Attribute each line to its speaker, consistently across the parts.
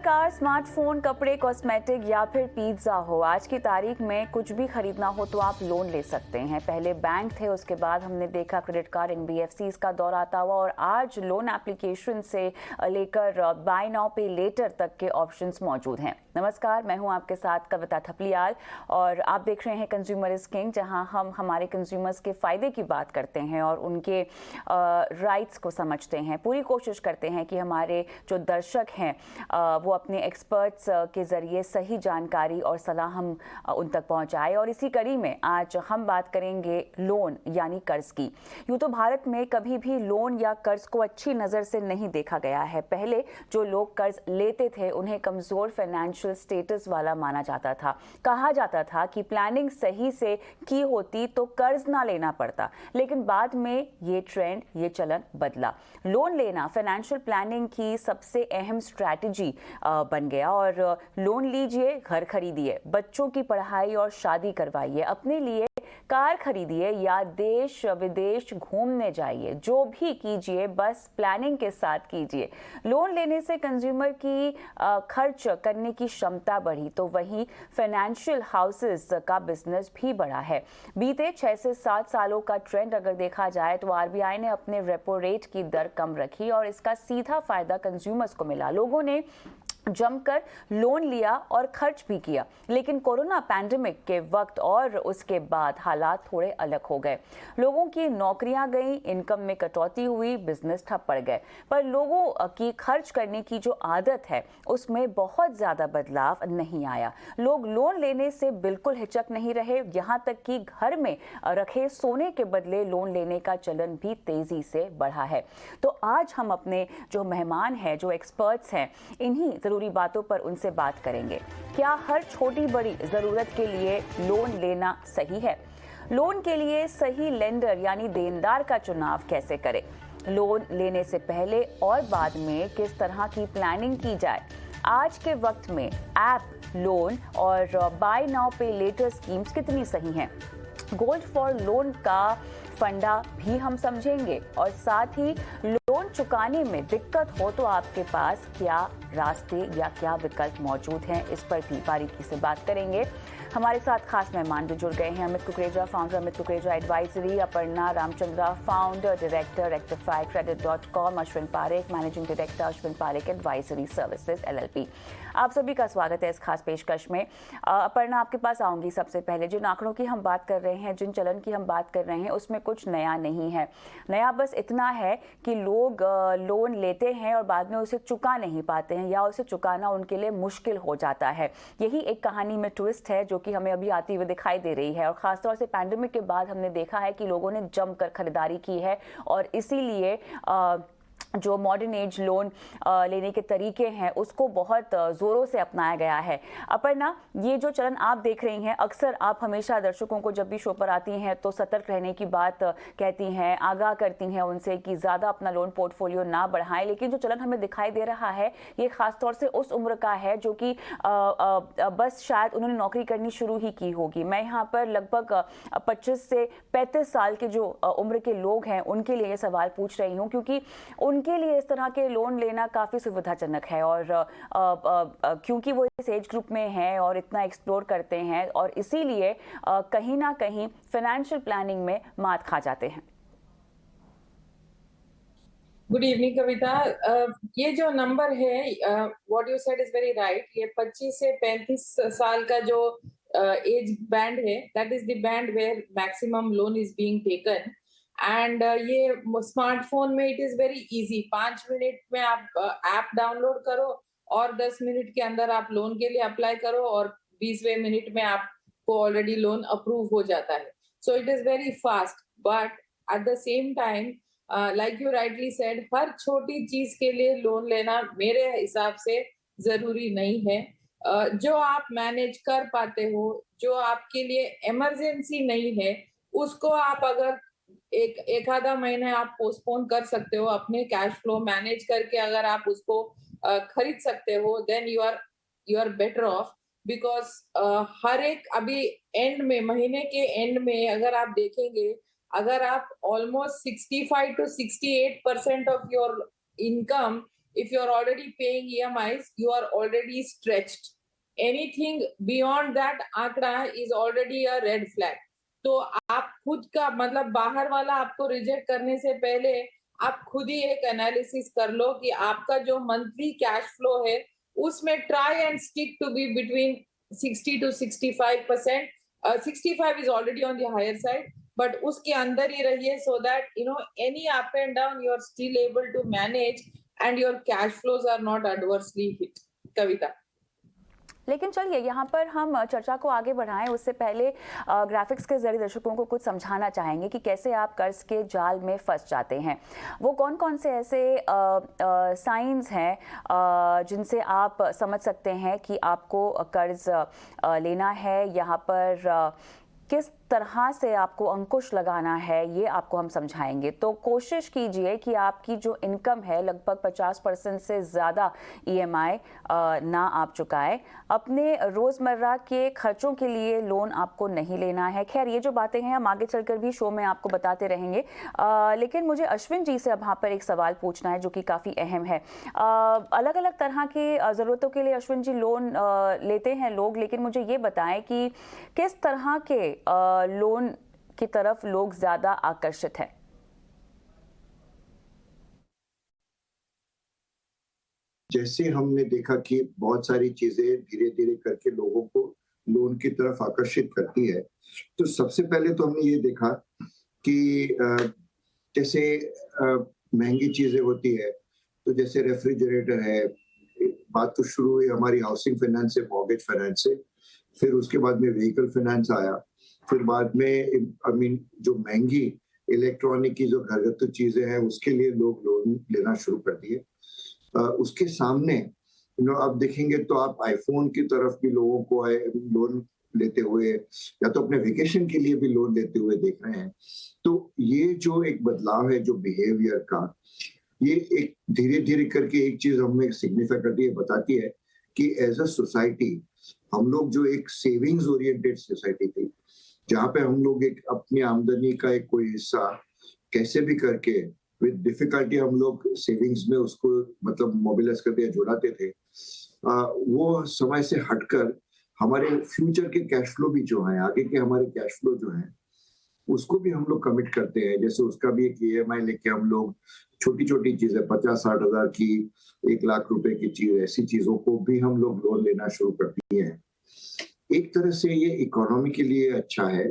Speaker 1: Car, smartphone, कपड़े, cosmetic या फिर पिज्जा हो, आज की तारीख में कुछ भी खरीदना हो तो आप लोन ले सकते हैं। पहले बैंक थे, उसके बाद हमने देखा क्रेडिट कार्ड, एनबीएफसीज का दौर आता हुआ और आज लोन एप्लीकेशन से लेकर बाय नाउ पे लेटर तक के ऑप्शंस मौजूद हैं। नमस्कार, मैं हूं आपके साथ कविता थपलियाल और आप देख रहे हैं कंज्यूमर इज किंग, जहां हम हमारे कंज्यूमर्स के फ़ायदे की बात करते हैं और उनके राइट्स को समझते हैं। पूरी कोशिश करते हैं कि हमारे जो दर्शक हैं वो अपने एक्सपर्ट्स के ज़रिए सही जानकारी और सलाह हम उन तक पहुंचाए। और इसी कड़ी में आज हम बात करेंगे लोन यानी कर्ज की। यूँ तो भारत में कभी भी लोन या कर्ज को अच्छी नज़र से नहीं देखा गया है। पहले जो लोग कर्ज लेते थे उन्हें कमज़ोर फाइनेंशियल स्टेटस वाला माना जाता था। कहा जाता था कि प्लानिंग सही से की होती तो कर्ज ना लेना पड़ता, लेकिन बाद में ये ट्रेंड, ये चलन बदला। लोन लेना फाइनेंशियल प्लानिंग की सबसे अहम स्ट्रैटेजी बन गया और लोन लीजिए, घर खरीदिए, बच्चों की पढ़ाई और शादी करवाइए, अपने लिए कार खरीदिए या देश विदेश घूमने जाइए, जो भी कीजिए बस प्लानिंग के साथ कीजिए। लोन लेने से कंज्यूमर की खर्च करने की क्षमता बढ़ी तो वहीं फाइनेंशियल हाउसेस का बिजनेस भी बढ़ा है। बीते 6 से 7 सालों का ट्रेंड अगर देखा जाए तो आरबीआई ने अपने रेपो रेट की दर कम रखी और इसका सीधा फायदा कंज्यूमर्स को मिला। लोगों ने जमकर लोन लिया और खर्च भी किया, लेकिन कोरोना पैंडेमिक के वक्त और उसके बाद हालात थोड़े अलग हो गए। लोगों की नौकरियां गई, इनकम में कटौती हुई, बिजनेस ठप पड़ गए, पर लोगों की खर्च करने की जो आदत है उसमें बहुत ज़्यादा बदलाव नहीं आया। लोग लोन लेने से बिल्कुल हिचक नहीं रहे, यहाँ तक कि घर में रखे सोने के बदले लोन लेने का चलन भी तेज़ी से बढ़ा है। तो आज हम अपने जो मेहमान हैं, जो एक्सपर्ट्स हैं, इन्हीं जरूरी बातों पर उनसे बात करेंगे। क्या हर छोटी बड़ी जरूरत के लिए लोन लेना सही है? लोन के लिए सही लेंडर यानी देनदार का चुनाव कैसे करें? लोन लेने से पहले और बाद में किस तरह की प्लानिंग की जाए? आज के वक्त में ऐप लोन और बाय नाउ पे लेटर स्कीम्स कितनी सही हैं? गोल्ड फॉर लोन का फंडा भी हम समझेंगे और साथ ही लोन चुकाने में दिक्कत हो तो आपके पास क्या रास्ते या क्या विकल्प मौजूद हैं, इस पर भी बारीकी से बात करेंगे। हमारे साथ खास मेहमान भी जुड़ गए हैं। Amit Kukreja, founder Amit Kukreja advisory, Aparna Ramchandra, founder director rectifycredit.com, Ashwin Parekh, managing director Ashwin Parekh advisory services LLP। आप सभी का स्वागत है इस खास पेशकश में। अपर्णा, आपके पास आऊंगी सबसे पहले। जिन आंकड़ों की हम बात कर रहे हैं, जिन चलन की हम बात कर रहे हैं, उसमें कुछ नया नहीं है। नया बस इतना है कि लोग लोन लेते हैं और बाद में उसे चुका नहीं पाते हैं या उसे चुकाना उनके लिए मुश्किल हो जाता है। यही एक कहानी में ट्विस्ट है जो कि हमें अभी आती हुई दिखाई दे रही है और खासतौर से पैंडेमिक के बाद हमने देखा है कि लोगों ने जमकर खरीदारी की है और इसीलिए जो मॉडर्न एज लोन लेने के तरीके हैं उसको बहुत ज़ोरों से अपनाया गया है। अपर्णा, ये जो चलन आप देख रही हैं, अक्सर आप हमेशा दर्शकों को जब भी शो पर आती हैं तो सतर्क रहने की बात कहती हैं, आगाह करती हैं उनसे कि ज़्यादा अपना लोन पोर्टफोलियो ना बढ़ाएं, लेकिन जो चलन हमें दिखाई दे रहा है ये ख़ासतौर से उस उम्र का है जो कि बस शायद उन्होंने नौकरी करनी शुरू ही की होगी। मैं यहाँ पर लगभग 25 से 35 साल के जो उम्र के लोग हैं उनके लिए ये सवाल पूछ रही हूँ, क्योंकि उनके लिए इस तरह के लोन लेना काफ़ी सुविधाजनक है और क्योंकि वो इस एज ग्रुप में हैं और इतना एक्सप्लोर करते हैं और इसीलिए कहीं ना कहीं फाइनेंशियल प्लानिंग में मात खा जाते हैं।
Speaker 2: Good evening Kavita. ये जो नंबर है, what you said is very right. ये 25 से 35 साल का जो एज बैंड है, that is the band where maximum loan is being taken. And ये स्मार्टफोन में it is very easy. 5 minute में आप ऐप डाउनलोड करो और 10 मिनट के अंदर आप लोन के लिए अप्लाई करो और 20वें मिनट में आपको ऑलरेडी लोन अप्रूव हो जाता है। So it is very fast, but at the same time like you rightly said, हर छोटी चीज के लिए लोन लेना मेरे हिसाब से जरूरी नहीं है। जो आप मैनेज कर पाते हो, जो आपके लिए इमरजेंसी नहीं है, उसको आप अगर एक आधा महीने आप पोस्टपोन कर सकते हो, अपने कैश फ्लो मैनेज करके अगर आप उसको खरीद सकते हो, then you are better off. Because हर एक अभी एंड में, महीने के एंड में अगर आप देखेंगे, अगर आप almost 65 to 68% of your income if you're already paying EMIs, you are already stretched. Anything beyond that आंकड़ा is already a red flag. तो आप खुद का मतलब बाहर वाला आपको रिजेक्ट करने से पहले आप खुद ही एक एनालिसिस कर लो कि आपका जो मंथली कैश फ्लो है उसमें try and stick to be between 60 to 65%. 65 is already on the higher side, but उसके अंदर ही रहिए so that any up and down you are still able to manage and your cash flows are not adversely hit. कविता,
Speaker 1: लेकिन चलिए यहाँ पर हम चर्चा को आगे बढ़ाएं उससे पहले ग्राफिक्स के जरिए दर्शकों को कुछ समझाना चाहेंगे कि कैसे आप कर्ज के जाल में फंस जाते हैं। वो कौन कौन से ऐसे साइंस हैं जिनसे आप समझ सकते हैं कि आपको कर्ज लेना है, यहाँ पर किस तरह से आपको अंकुश लगाना है, ये आपको हम समझाएंगे। तो कोशिश कीजिए कि आपकी जो इनकम है लगभग 50% से ज़्यादा EMI ना आप चुकाएं। अपने रोज़मर्रा के खर्चों के लिए लोन आपको नहीं लेना है। खैर ये जो बातें हैं हम आगे चलकर भी शो में आपको बताते रहेंगे, लेकिन मुझे अश्विन जी से अब यहाँ पर एक सवाल पूछना है जो कि काफ़ी अहम है। अलग अलग तरह की ज़रूरतों के लिए अश्विन जी लोन लेते हैं लोग, लेकिन मुझे ये बताएं कि किस तरह के लोन की तरफ लोग ज्यादा आकर्षित हैं।
Speaker 3: जैसे हमने देखा कि बहुत सारी चीजें धीरे धीरे करके लोगों को लोन की तरफ आकर्षित करती है, तो सबसे पहले तो हमने ये देखा कि जैसे महंगी चीजें होती है, तो जैसे रेफ्रिजरेटर है, बात तो शुरू हुई हमारी हाउसिंग फाइनेंस से, मॉर्गेज फाइनेंस से, फिर उसके बाद में व्हीकल फाइनेंस आया, फिर बाद में जो महंगी इलेक्ट्रॉनिक की जो घरगथ्थू चीजें हैं उसके लिए लोग लोन लेना शुरू कर दिए। उसके सामने आप देखेंगे तो आप आईफोन की तरफ भी लोगों को लोन लेते हुए या तो अपने वेकेशन के लिए भी लोन लेते हुए देख रहे हैं। तो ये जो एक बदलाव है जो बिहेवियर का, ये एक धीरे धीरे करके एक चीज हमें सिग्निफाई करती है, बताती है कि एज अ सोसाइटी हम लोग जो एक सेविंग्स ओरिएंटेड सोसाइटी थी, जहाँ पे हम लोग एक अपनी आमदनी का एक कोई हिस्सा कैसे भी करके विद डिफिकल्टी हम लोग सेविंग्स में उसको मतलब मोबिलाइज करते या जुड़ाते थे, वो समय से हटकर हमारे फ्यूचर के कैश फ्लो भी जो है, आगे के हमारे कैश फ्लो जो है उसको भी हम लोग कमिट करते हैं। जैसे उसका भी एक EMI लेके हम लोग छोटी छोटी चीजें 50-60 हजार की, 1 लाख रुपए की चीज, ऐसी चीजों को भी हम लोग लोन लेना शुरू कर दिए हैं। एक तरह से ये इकोनॉमी के लिए अच्छा है,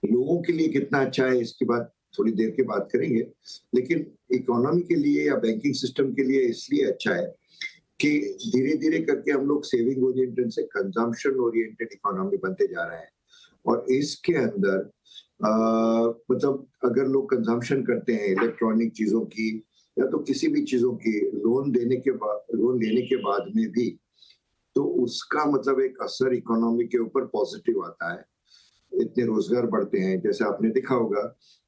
Speaker 3: लोगों के लिए कितना अच्छा है इसकी बात थोड़ी देर के बात करेंगे, लेकिन इकोनॉमी के लिए या बैंकिंग सिस्टम के लिए इसलिए अच्छा है कि धीरे धीरे करके हम लोग सेविंग ओरिएंटेड से कंजम्पशन ओरिएंटेड इकोनॉमी बनते जा रहे हैं। और इसके अंदर मतलब अगर लोग कंजम्पशन करते हैं इलेक्ट्रॉनिक चीजों की या तो किसी भी चीजों की, लोन लेने के बाद में भी, तो उसका मतलब एक असर इकोनॉमी के ऊपर पॉजिटिव आता है। इतने रोजगार बढ़ते हैं, जैसे आपने देखा होगा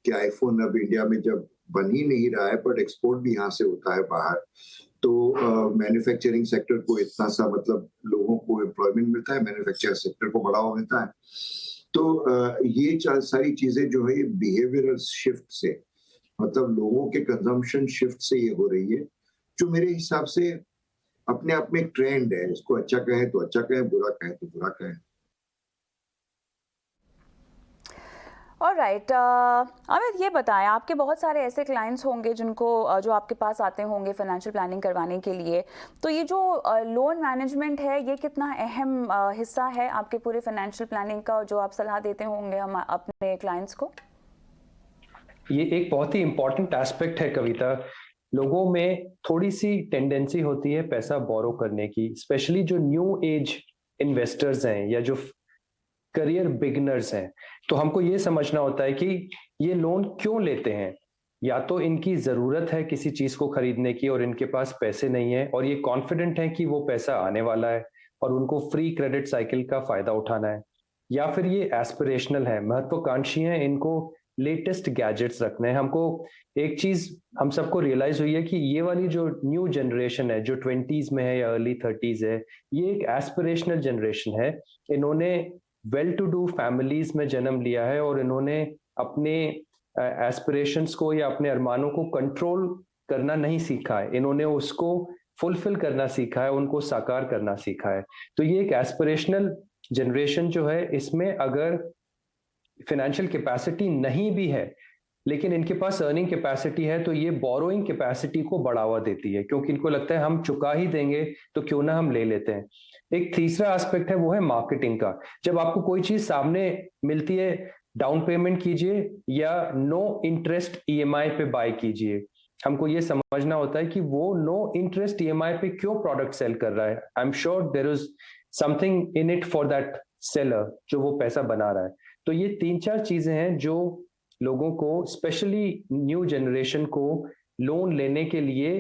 Speaker 3: कि आईफोन अब इंडिया में जब बन ही नहीं रहा है बट एक्सपोर्ट भी यहाँ से होता है बाहर, तो मैन्युफैक्चरिंग सेक्टर को इतना सा मतलब लोगों को एम्प्लॉयमेंट मिलता है, मैन्युफैक्चरिंग सेक्टर को बढ़ावा मिलता है। तो ये सारी चीजें जो है ये बिहेवियरल शिफ्ट से, मतलब लोगों के कंजम्पशन शिफ्ट से ये हो रही है, जो मेरे हिसाब से अपने आप में एक ट्रेंड है। इसको अच्छा कहें तो अच्छा कहें, बुरा कहें तो बुरा कहें।
Speaker 1: ऑलराइट, अमित ये बताएं, आपके बहुत सारे ऐसे क्लाइंट्स होंगे जो आपके पास आते होंगे फाइनेंशियल प्लानिंग करवाने के लिए, तो ये जो लोन मैनेजमेंट है ये कितना अहम हिस्सा है आपके पूरे फाइनेंशियल प्लानिंग का, जो आप सलाह देते होंगे हम अपने क्लाइंट्स को?
Speaker 4: ये एक बहुत ही इम्पोर्टेंट एस्पेक्ट है कविता। लोगों में थोड़ी सी टेंडेंसी होती है पैसा बोरो करने की, स्पेशली जो न्यू एज इन्वेस्टर्स हैं या जो करियर बिगिनर्स हैं। तो हमको ये समझना होता है कि ये लोन क्यों लेते हैं। या तो इनकी जरूरत है किसी चीज को खरीदने की और इनके पास पैसे नहीं है और ये कॉन्फिडेंट है कि वो पैसा आने वाला है और उनको फ्री क्रेडिट साइकिल का फायदा उठाना है, या फिर ये एस्पिरेशनल है, महत्वाकांक्षी हैं, इनको लेटेस्ट गैजेट्स रखने हैं। हमको एक चीज हम सबको रियलाइज हुई है कि ये वाली जो न्यू जनरेशन है जो 20s में है या अर्ली 30s है, ये एक एस्पिरेशनल जनरेशन है। इन्होंने वेल टू डू फैमिलीज में जन्म लिया है और इन्होंने अपने एस्पिरेशंस को या अपने अरमानों को कंट्रोल करना नहीं सीखा है, इन्होंने उसको फुलफिल करना सीखा है, उनको साकार करना सीखा है। तो ये एक एस्पिरेशनल जनरेशन जो है, इसमें अगर फाइनेंशियल कैपेसिटी नहीं भी है लेकिन इनके पास अर्निंग कैपेसिटी है, तो ये बोरोइंग कैपेसिटी को बढ़ावा देती है, क्योंकि इनको लगता है हम चुका ही देंगे तो क्यों ना हम ले लेते हैं। एक तीसरा एस्पेक्ट है, वो है मार्केटिंग का। जब आपको कोई चीज सामने मिलती है, डाउन पेमेंट कीजिए या नो इंटरेस्ट ईएमआई पे बाय कीजिए। हमको ये समझना होता है कि वो नो इंटरेस्ट ईएमआई पे क्यों प्रोडक्ट सेल कर रहा है। I am sure there is something in it for that seller, जो वो पैसा बना रहा है। तो ये 3-4 चीजें हैं जो लोगों को, स्पेशली न्यू जनरेशन को, लोन लेने के लिए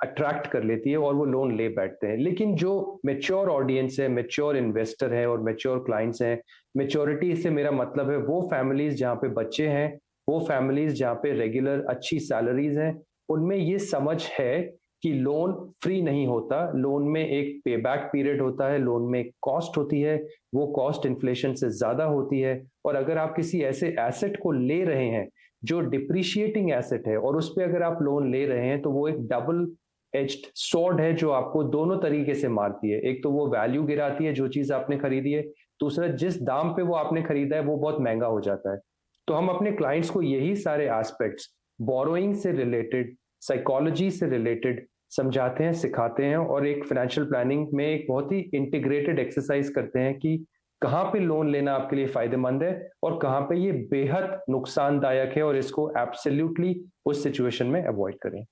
Speaker 4: अट्रैक्ट कर लेती है और वो लोन ले बैठते हैं। लेकिन जो मैच्योर ऑडियंस है, मैच्योर इन्वेस्टर है और मैच्योर क्लाइंट्स हैं, मैच्योरिटी से मेरा मतलब है वो फैमिलीज जहाँ पे बच्चे हैं, वो फैमिलीज जहाँ पे रेगुलर अच्छी सैलरीज हैं, उनमें ये समझ है कि लोन फ्री नहीं होता, लोन में एक पे बैक पीरियड होता है, लोन में एक कॉस्ट होती है, वो कॉस्ट इन्फ्लेशन से ज्यादा होती है। और अगर आप किसी ऐसे एसेट को ले रहे हैं जो डिप्रिशिएटिंग एसेट है और उस पर अगर आप लोन ले रहे हैं, तो वो एक डबल एज्ड स्वॉर्ड है जो आपको दोनों तरीके से मारती है। एक तो वो वैल्यू गिराती है जो चीज आपने खरीदी है, दूसरा जिस दाम पे वो आपने खरीदा है वो बहुत महंगा हो जाता है। तो हम अपने क्लाइंट्स को यही सारे एस्पेक्ट्स, बोरोइंग से रिलेटेड, साइकोलॉजी से रिलेटेड समझाते हैं, सिखाते हैं, और एक फाइनेंशियल प्लानिंग में एक बहुत ही इंटीग्रेटेड एक्सरसाइज करते हैं कि कहाँ पे लोन लेना आपके लिए फायदेमंद है और कहाँ पे ये बेहद नुकसानदायक है, और इसको एब्सोल्युटली उस सिचुएशन में अवॉइड करें।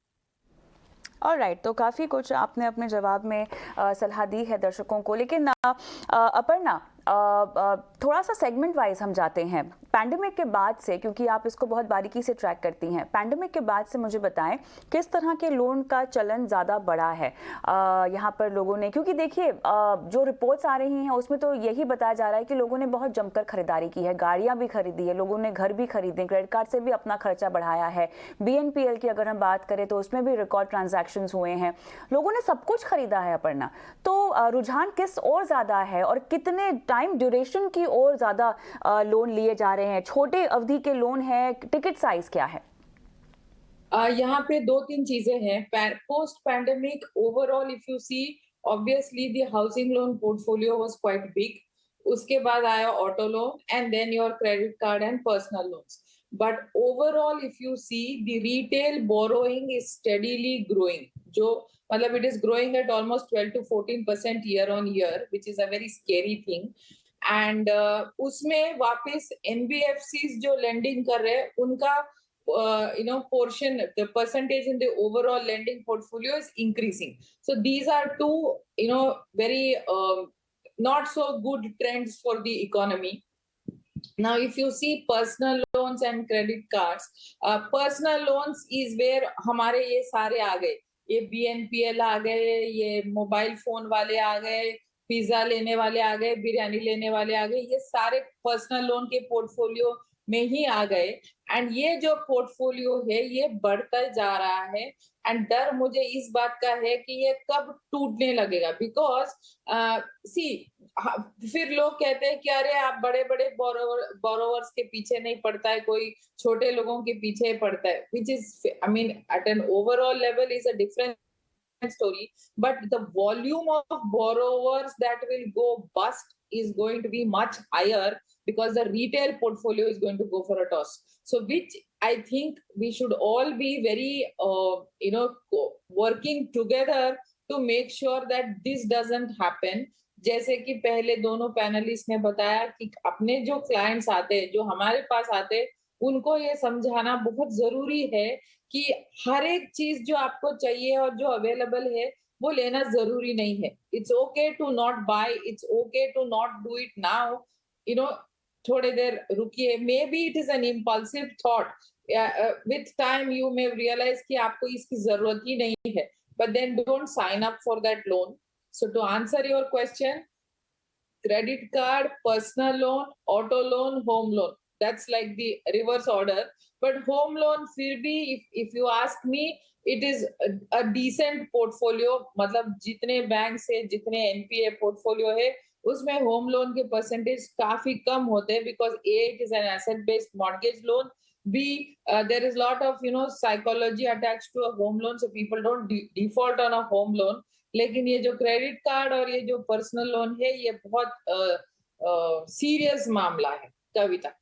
Speaker 1: ऑलराइट, तो काफ़ी कुछ आपने अपने जवाब में सलाह दी है दर्शकों को। लेकिन अपर्णा, थोड़ा सा सेगमेंट वाइज हम जाते हैं। पैंडेमिक के बाद से, क्योंकि आप इसको बहुत बारीकी से ट्रैक करती हैं, पैंडेमिक के बाद से मुझे बताएं किस तरह के लोन का चलन ज़्यादा बढ़ा है यहाँ पर लोगों ने। क्योंकि देखिए जो रिपोर्ट्स आ रही हैं उसमें तो यही बताया जा रहा है कि लोगों ने बहुत जमकर खरीदारी की है, गाड़ियाँ भी खरीदी है, लोगों ने घर भी खरीदे, क्रेडिट कार्ड से भी अपना खर्चा बढ़ाया है। BNPL की अगर हम बात करें तो उसमें भी रिकॉर्ड ट्रांजैक्शंस हुए हैं, लोगों ने सब कुछ खरीदा है। अपर्णा, तो रुझान किस और ज़्यादा है और कितने टाइम ड्यूरेशन की और ज़्यादा लोन लिए जा रहे हैं? छोटे अवधि के लोन है, टिकट साइज क्या है?
Speaker 2: यहाँ पे 2-3 चीजें हैं। Post pandemic overall if you see, obviously the housing loan portfolio was quite big. उसके बाद आया auto loan and then your credit card and personal loans. But overall if you see, the retail borrowing is steadily growing, जो मतलब it is growing at almost 12 to 14% year on year, which is a very scary thing. And उसमें वापस NBFCs जो lending कर रहे हैं उनका portion, the percentage in the overall lending portfolio is increasing. So these are two, very not so good trends for the economy. Now, if you see personal loans and credit cards, personal loans is where हमारे ये सारे आ गए, ये BNPL आ गए, ये mobile phone वाले आ गए, pizza लेने वाले आ गए, बिरयानी लेने वाले आ गए, ये सारे पर्सनल लोन के पोर्टफोलियो में ही आ गए। एंड ये जो पोर्टफोलियो है ये बढ़ता जा रहा है, एंड डर मुझे इस बात का है कि ये कब टूटने लगेगा। बिकॉज फिर लोग कहते हैं कि अरे आप बड़े बड़े बोरोवर्स के पीछे नहीं पड़ता है, कोई छोटे लोगों के पीछे पड़ता है, which is I mean at an overall level is a different story, but the volume of borrowers that will go bust is going to be much higher because the retail portfolio is going to go for a toss. So which I think we should all be very working together to make sure that this doesn't happen. जैसे कि पहले दोनों panelist ने बताया कि अपने जो clients आते हैं, जो हमारे पास आते हैं, उनको ये समझाना बहुत जरूरी है कि हर एक चीज जो आपको चाहिए और जो अवेलेबल है वो लेना जरूरी नहीं है। It's okay to not buy, it's okay to not do it now, थोड़ी देर रुकिए। Maybe it is an impulsive thought, with time you may realise कि आपको इसकी जरूरत ही नहीं है, but then don't sign up for that loan. So to answer your question, credit card, personal loan, auto loan, home loan, that's like the reverse order. But home loan फिर भी if you ask me, it is a decent portfolio. मतलब जितने bank से जितने NPA portfolio है उसमें home loan के percentage काफी कम होते हैं, because it is an asset based mortgage loan, there is lot of psychology attached to a home loan, so people don't default on a home loan. लेकिन ये जो credit card और ये जो पर्सनल लोन है, ये बहुत सीरियस मामला है कविता।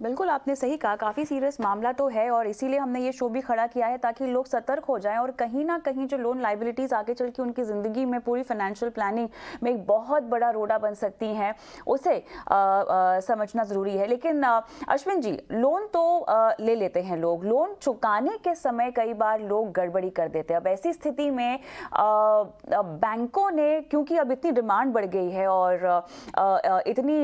Speaker 1: बिल्कुल आपने सही कहा, काफ़ी सीरियस मामला तो है और इसीलिए हमने ये शो भी खड़ा किया है ताकि लोग सतर्क हो जाएं और कहीं ना कहीं जो लोन लाइबिलिटीज़ आगे चल के उनकी ज़िंदगी में पूरी फाइनेंशियल प्लानिंग में एक बहुत बड़ा रोड़ा बन सकती हैं, उसे समझना ज़रूरी है। लेकिन अश्विन जी, लोन तो ले लेते हैं लोग, लोन चुकाने के समय कई बार लोग गड़बड़ी कर देते हैं। अब ऐसी स्थिति में बैंकों ने, क्योंकि अब इतनी डिमांड बढ़ गई है और इतनी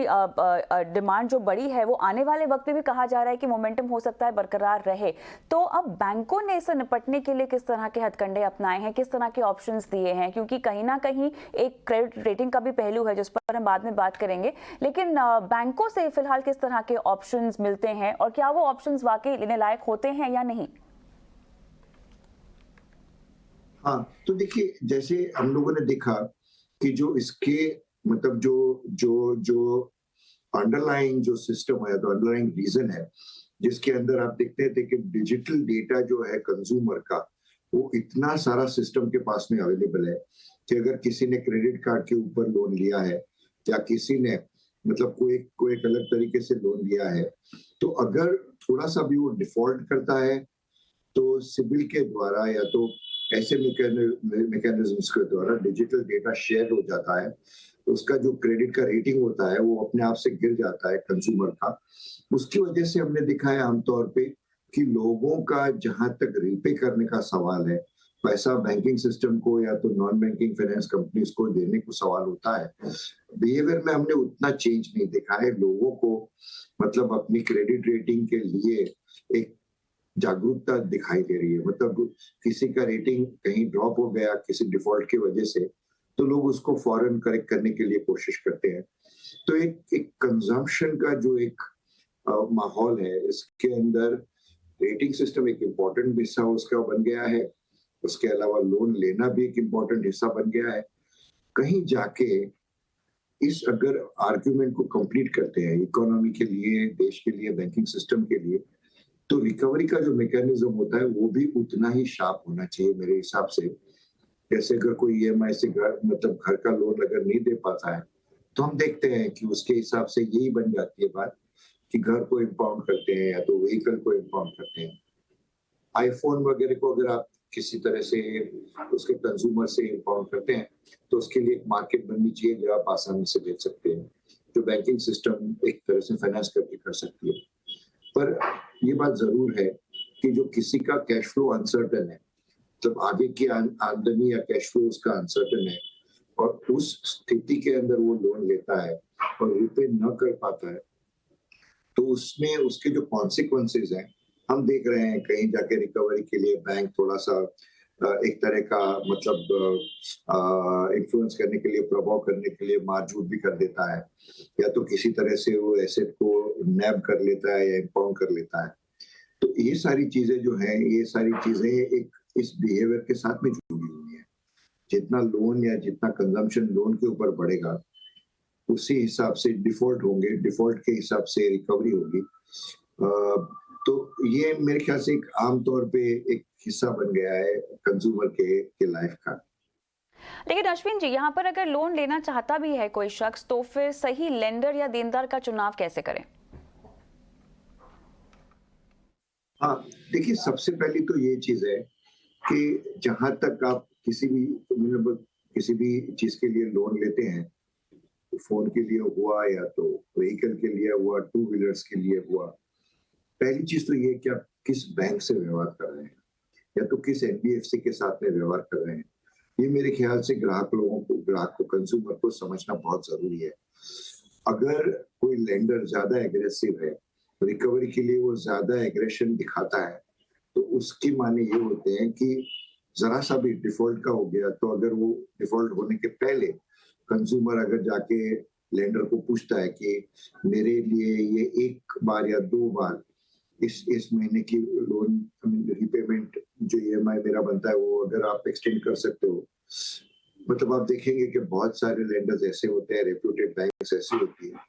Speaker 1: डिमांड जो बढ़ी है वो आने वाले वक्त में भी कहा जा रहा है कि मोमेंटम हो सकता है बरकरार रहे, तो अब बैंकों ने इससे निपटने के लिए किस तरह के हथकंडे अपनाए हैं, किस तरह के ऑप्शंस दिए हैं? क्योंकि कहीं ना कहीं एक क्रेडिट रेटिंग का भी पहलू है जिस पर हम बाद में बात करेंगे, लेकिन बैंकों से फिलहाल किस तरह के ऑप्शंस मिलते हैं और क्या वो ऑप्शंस वाकई लेने लायक होते हैं या नहीं?
Speaker 3: हाँ, तो देखिए, जैसे हम लोगों ने देखा कि जो इसके मतलब जो जो जो अंडरलाइंग जो सिस्टम है, तो अंडरलाइंग रीजन है जिसके अंदर आप देखते थे कि डिजिटल डेटा जो है कंज्यूमर का, वो इतना सारा सिस्टम के पास में अवेलेबल है कि अगर किसी ने क्रेडिट कार्ड के ऊपर लोन लिया है या किसी ने मतलब कोई एक अलग तरीके से लोन लिया है, तो अगर थोड़ा सा भी वो डिफॉल्ट करता है तो सिबिल के द्वारा या तो ऐसे मैकेनिज्म्स के द्वारा डिजिटल डेटा शेयर हो जाता है, तो उसका जो क्रेडिट का रेटिंग होता है वो अपने आप से गिर जाता है कंज्यूमर का। उसकी वजह से हमने देखा है आमतौर पे कि लोगों का जहां तक रीपे करने का सवाल है, पैसा बैंकिंग सिस्टम को या तो नॉन बैंकिंग फाइनेंस कंपनीज को देने को सवाल होता है, बिहेवियर में हमने उतना चेंज नहीं देखा है। लोगों को मतलब अपनी क्रेडिट रेटिंग के लिए एक जागरूकता दिखाई दे रही है। मतलब किसी का रेटिंग कहीं ड्रॉप हो गया किसी डिफॉल्ट की वजह से, तो लोग उसको फौरन करेक्ट करने के लिए कोशिश करते हैं। तो एक कंजम्पशन का जो एक माहौल है, इसके अंदर रेटिंग सिस्टम एक इम्पोर्टेंट हिस्सा उसका बन गया है। उसके अलावा लोन लेना भी एक इम्पोर्टेंट हिस्सा बन गया है। कहीं जाके इस अगर आर्ग्यूमेंट को कंप्लीट करते हैं इकोनॉमी के लिए, देश के लिए, बैंकिंग सिस्टम के लिए, तो रिकवरी का जो मैकेनिज्म होता है वो भी उतना ही शार्प होना चाहिए मेरे हिसाब से। जैसे अगर कोई ईएमआई से घर का लोन अगर नहीं दे पाता है, तो हम देखते हैं कि उसके हिसाब से यही बन जाती है बात कि घर को इम्पाउंड करते हैं या तो व्हीकल को इम्पाउंड करते हैं। आईफोन वगैरह को अगर आप किसी तरह से उसके कंज्यूमर से इम्पाउंड करते हैं, तो उसके लिए एक मार्केट बननी चाहिए जो आप आसानी से बेच सकते हैं, जो बैंकिंग सिस्टम एक तरह से फाइनेंस करके कर सकती है। पर ये बात जरूर है कि जो किसी का कैश फ्लो अनसर्टन है, जब आगे की आमदनी या कैश फ्लो उसका अनसर्टन है और उस स्थिति के अंदर वो लोन लेता है और रिपे न कर पाता है, तो उसमें उसके जो कॉन्सिक्वेंसेज हैं हम देख रहे हैं। कहीं जाके रिकवरी के लिए बैंक थोड़ा सा एक तरह का मतलब इन्फ्लुएंस करने के लिए, प्रभाव करने के लिए मारझूट भी कर देता है, या तो किसी तरह से वो एसेट को नैब कर लेता है या इम्पाउंड कर लेता है। तो ये सारी चीजें जो हैं, ये सारी चीजें एक इस बिहेवियर के साथ में जुड़ी हुई है। जितना लोन या जितना कंजम्पशन लोन के ऊपर बढ़ेगा, उसी हिसाब से डिफॉल्ट होंगे, डिफॉल्ट के हिसाब से रिकवरी होगी। तो ये मेरे ख्याल से एक आमतौर पे एक हिस्सा बन गया है कंज्यूमर के लाइफ का।
Speaker 1: लेकिन अश्विन जी, यहाँ पर अगर लोन लेना चाहता भी है कोई शख्स, तो फिर सही लेंडर या देनदार का चुनाव कैसे करें?
Speaker 3: हाँ, देखिए, सबसे पहली तो ये चीज है कि जहां तक आप किसी भी चीज के लिए लोन लेते हैं, फोन के लिए हुआ या तो व्हीकल के लिए हुआ, टू व्हीलर्स के लिए हुआ, पहली चीज तो ये कि आप किस बैंक से व्यवहार कर रहे हैं या तो किस एनबीएफसी के साथ में व्यवहार कर रहे हैं। ये मेरे ख्याल से ग्राहक को कंज्यूमर को समझना बहुत जरूरी है। अगर कोई लेंडर ज्यादा एग्रेसिव है, रिकवरी के लिए वो ज्यादा एग्रेशन दिखाता है, तो उसके माने ये होते हैं कि जरा सा भी डिफॉल्ट का हो गया, तो अगर वो डिफॉल्ट होने के पहले कंज्यूमर अगर जाके लेंडर को पूछता है कि मेरे लिए ये एक बार या दो बार इस महीने की लोन रिपेमेंट जो ईएमआई मेरा बनता है वो अगर आप एक्सटेंड कर सकते हो, मतलब आप देखेंगे कि बहुत सारे लेंडर्स ऐसे होते हैं, रेप्यूटेड बैंक्स ऐसी होती है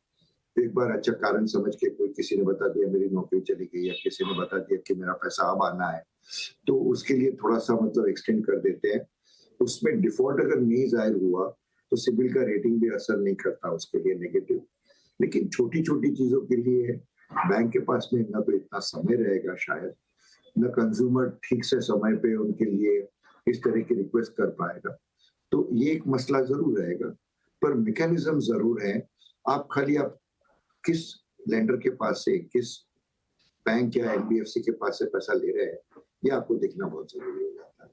Speaker 3: एक बार अच्छा कारण समझ के कोई किसी ने बता दिया मेरी नौकरी चली गई या किसी ने बता दिया कि मेरा पैसा अब आना है, तो उसके लिए थोड़ा सा मतलब एक्सटेंड कर देते हैं। उसमें डिफॉल्ट अगर नहीं जाहिर हुआ तो सिबिल का रेटिंग भी असर नहीं करता उसके लिए नेगेटिव। लेकिन छोटी छोटी चीजों के लिए बैंक के पास में ना तो इतना समय रहेगा शायद, न कंज्यूमर ठीक से समय पे उनके लिए इस तरह की रिक्वेस्ट कर पाएगा। तो ये एक मसला जरूर रहेगा, पर मैकेनिज्म जरूर है। आप किस लेंडर के पास से, किस बैंक या एनबीएफसी के पास से पैसा ले रहे हैं, ये आपको देखना बहुत जरूरी हो जाता है।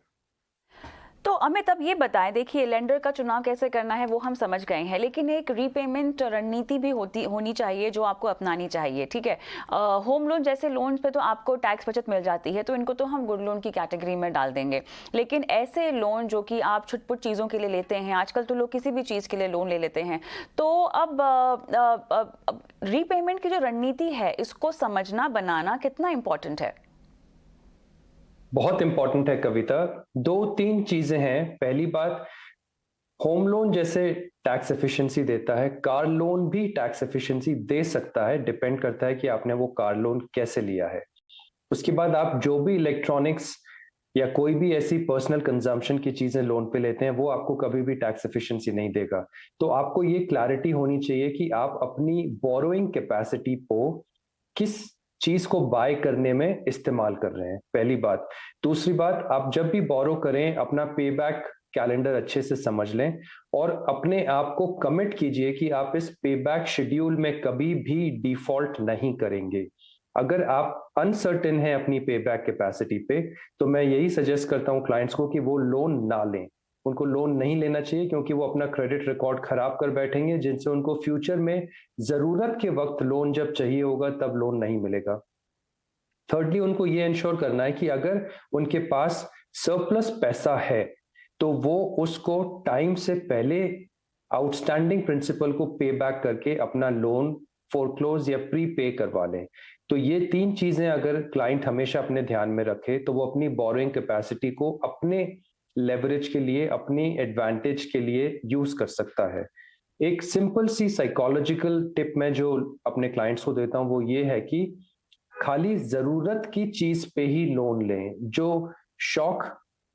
Speaker 1: तो अमित, अब ये बताएं, देखिए लेंडर का चुनाव कैसे करना है वो हम समझ गए हैं, लेकिन एक रीपेमेंट रणनीति भी होनी चाहिए जो आपको अपनानी चाहिए, ठीक है। होम लोन जैसे लोन पे तो आपको टैक्स बचत मिल जाती है, तो इनको तो हम गुड लोन की कैटेगरी में डाल देंगे। लेकिन ऐसे लोन जो कि आप छुटपुट चीज़ों के लिए लेते हैं, आजकल तो लोग किसी भी चीज़ के लिए लोन ले लेते हैं, तो अब रीपेमेंट की जो रणनीति है इसको समझना, बनाना कितना इंपॉर्टेंट है?
Speaker 4: बहुत इंपॉर्टेंट है कविता। 2-3 चीजें हैं। पहली बात, होम लोन जैसे टैक्स एफिशिएंसी देता है, कार लोन भी टैक्स एफिशिएंसी दे सकता है, डिपेंड करता है कि आपने वो कार लोन कैसे लिया है। उसके बाद आप जो भी इलेक्ट्रॉनिक्स या कोई भी ऐसी पर्सनल कंजम्पशन की चीजें लोन पे लेते हैं, वो आपको कभी भी टैक्स एफिशिएंसी नहीं देगा। तो आपको ये क्लैरिटी होनी चाहिए कि आप अपनी बोरोइंग कैपेसिटी को किस चीज को बाय करने में इस्तेमाल कर रहे हैं, पहली बात। दूसरी बात, आप जब भी बोरो करें अपना पे बैक कैलेंडर अच्छे से समझ लें और अपने आप को कमिट कीजिए कि आप इस पे बैक शेड्यूल में कभी भी डिफॉल्ट नहीं करेंगे। अगर आप अनसर्टेन हैं अपनी पे बैक कैपेसिटी पे, तो मैं यही सजेस्ट करता हूं क्लाइंट्स को कि वो लोन ना लें। उनको लोन नहीं लेना चाहिए क्योंकि वो अपना क्रेडिट रिकॉर्ड खराब कर बैठेंगे, जिनसे उनको फ्यूचर में जरूरत के वक्त लोन जब चाहिए होगा तब लोन नहीं मिलेगा। थर्डली, उनको ये इंश्योर करना है कि अगर उनके पास सरप्लस पैसा है तो वो उसको टाइम से पहले आउटस्टैंडिंग प्रिंसिपल को पे बैक करके अपना लोन फोरक्लोज या प्री पे करवा लें। तो ये 3 चीजें अगर क्लाइंट हमेशा अपने ध्यान में रखे तो वो अपनी बोरोइंग कैपेसिटी को अपने लेवरेज के लिए, अपनी एडवांटेज के लिए यूज कर सकता है। एक सिंपल सी साइकोलॉजिकल टिप मैं जो अपने क्लाइंट्स को देता हूं वो ये है कि खाली जरूरत की चीज पे ही लोन लें। जो शौक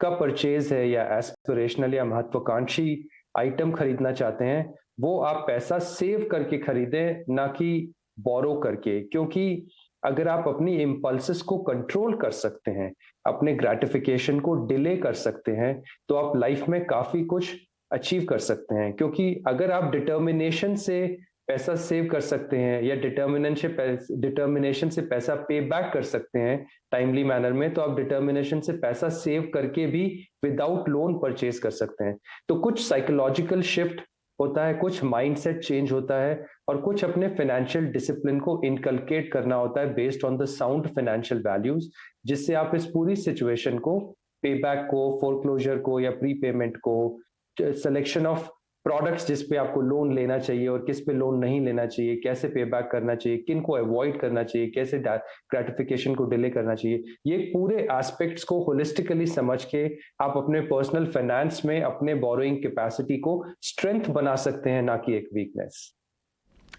Speaker 4: का परचेज है या एस्पिरेशनल या महत्वाकांक्षी आइटम खरीदना चाहते हैं, वो आप पैसा सेव करके खरीदें, ना कि बोरो करके। क्योंकि अगर आप अपनी इम्पल्सेस को कंट्रोल कर सकते हैं, अपने ग्रेटिफिकेशन को डिले कर सकते हैं, तो आप लाइफ में काफी कुछ अचीव कर सकते हैं। क्योंकि अगर आप डिटर्मिनेशन से पैसा सेव कर सकते हैं या डिटर्मिनेशन से पैसा पे बैक कर सकते हैं टाइमली मैनर में, तो आप डिटर्मिनेशन से पैसा सेव करके भी विदाउट लोन परचेज कर सकते हैं। तो कुछ साइकोलॉजिकल शिफ्ट होता है, कुछ माइंडसेट चेंज होता है और कुछ अपने फाइनेंशियल डिसिप्लिन को इनकलकेट करना होता है based on the sound financial values, जिससे आप इस पूरी सिचुएशन को, पे बैक को, फोरक्लोजर को या प्री पेमेंट को, सिलेक्शन ऑफ प्रोडक्ट्स जिस पे आपको लोन लेना चाहिए और किस पे लोन नहीं लेना चाहिए, कैसे पे बैक करना चाहिए, किन को अवॉइड करना चाहिए, कैसे ग्रेटिफिकेशन को डिले करना चाहिए, ये पूरे एस्पेक्ट्स को होलिस्टिकली समझ के आप अपने पर्सनल फाइनेंस में अपने बोरोइंग कैपेसिटी को स्ट्रेंथ बना सकते हैं, ना कि एक वीकनेस।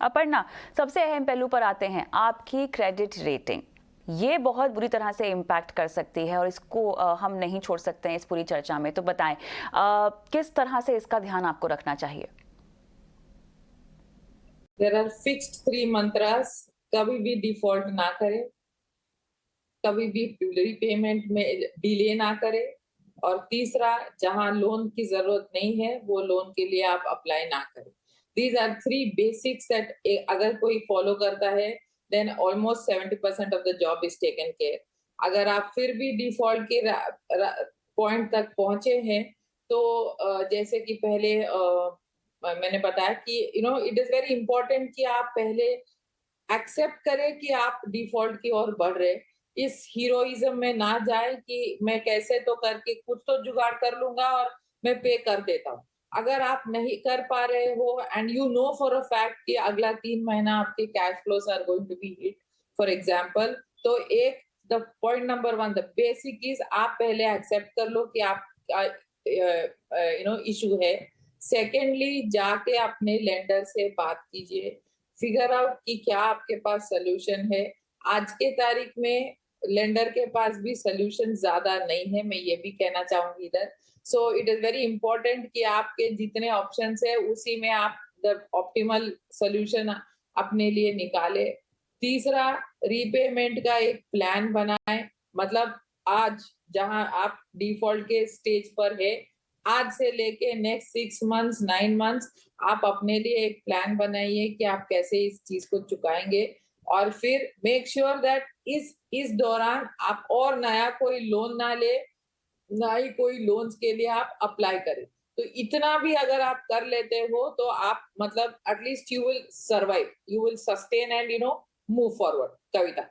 Speaker 1: अपर्णा, सबसे अहम पहलू पर आते हैं, आपकी क्रेडिट रेटिंग। ये बहुत बुरी तरह से इम्पैक्ट कर सकती है और इसको हम नहीं छोड़ सकते हैं इस पूरी चर्चा में। तो बताएं किस तरह से इसका ध्यान आपको रखना चाहिए?
Speaker 2: There are fixed 3 mantras. कभी भी डिफॉल्ट ना करें, कभी भी रीपेमेंट में डिले ना करें, और तीसरा, जहां लोन की जरूरत नहीं है वो लोन के लिए आप अप्लाई ना करें। These are 3 basics that अगर कोई फॉलो करता है then almost 70% of the job is taken care. अगर आप फिर भी डिफॉल्ट के पॉइंट तक पहुंचे हैं तो जैसे कि पहले मैंने बताया कि इट इज वेरी इंपॉर्टेंट कि आप पहले एक्सेप्ट करें कि आप डिफॉल्ट की ओर बढ़ रहे। इस हीरोइज्म में ना जाए कि मैं कैसे तो करके कुछ तो जुगाड़ कर लूंगा और मैं पे कर देता हूँ। अगर आप नहीं कर पा रहे हो and you know for a fact कि अगला 3 महीना आपके cash flows are going to be hit for example, तो the point number 1, the basic is आप पहले एक्सेप्ट कर लो कि आप इशू है। सेकेंडली, जाके अपने लेंडर से बात कीजिए, फिगर आउट कि क्या आपके पास सोल्यूशन है। आज के तारीख में लेंडर के पास भी सोल्यूशन ज्यादा नहीं है, मैं ये भी कहना चाहूंगी इधर। सो इट इज वेरी इंपॉर्टेंट कि आपके जितने ऑप्शंस है उसी में आप द ऑप्टिमल सोल्यूशन अपने लिए निकाले। तीसरा, रीपेमेंट का एक प्लान बनाएं। मतलब आज जहां आप डिफॉल्ट के स्टेज पर है, आज से लेके नेक्स्ट 6 मंथ्स 9 मंथ्स आप अपने लिए एक प्लान बनाइए कि आप कैसे इस चीज को चुकाएंगे। और फिर मेक श्योर दैट इस दौरान आप और नया कोई लोन ना ले, ना ही कोई लोन्स के लिए आप अप्लाई करें। तो इतना भी अगर आप कर लेते हो तो आप मतलब at least you will survive, you will sustain and move forward. Kavita.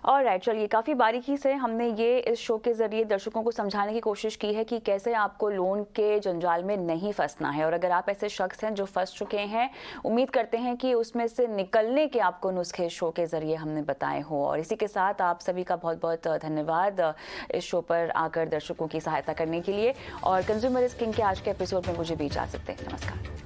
Speaker 1: Alright, चलिए काफ़ी बारीकी से हमने ये इस शो के ज़रिए दर्शकों को समझाने की कोशिश की है कि कैसे आपको लोन के जंजाल में नहीं फंसना है। और अगर आप ऐसे शख्स हैं जो फंस चुके हैं, उम्मीद करते हैं कि उसमें से निकलने के आपको नुस्खे शो के ज़रिए हमने बताए हो। और इसी के साथ आप सभी का बहुत बहुत धन्यवाद इस शो पर आकर दर्शकों की सहायता करने के लिए। और कंज्यूमर इज किंग के आज के एपिसोड में मुझे भी इजाज़त दें। नमस्कार।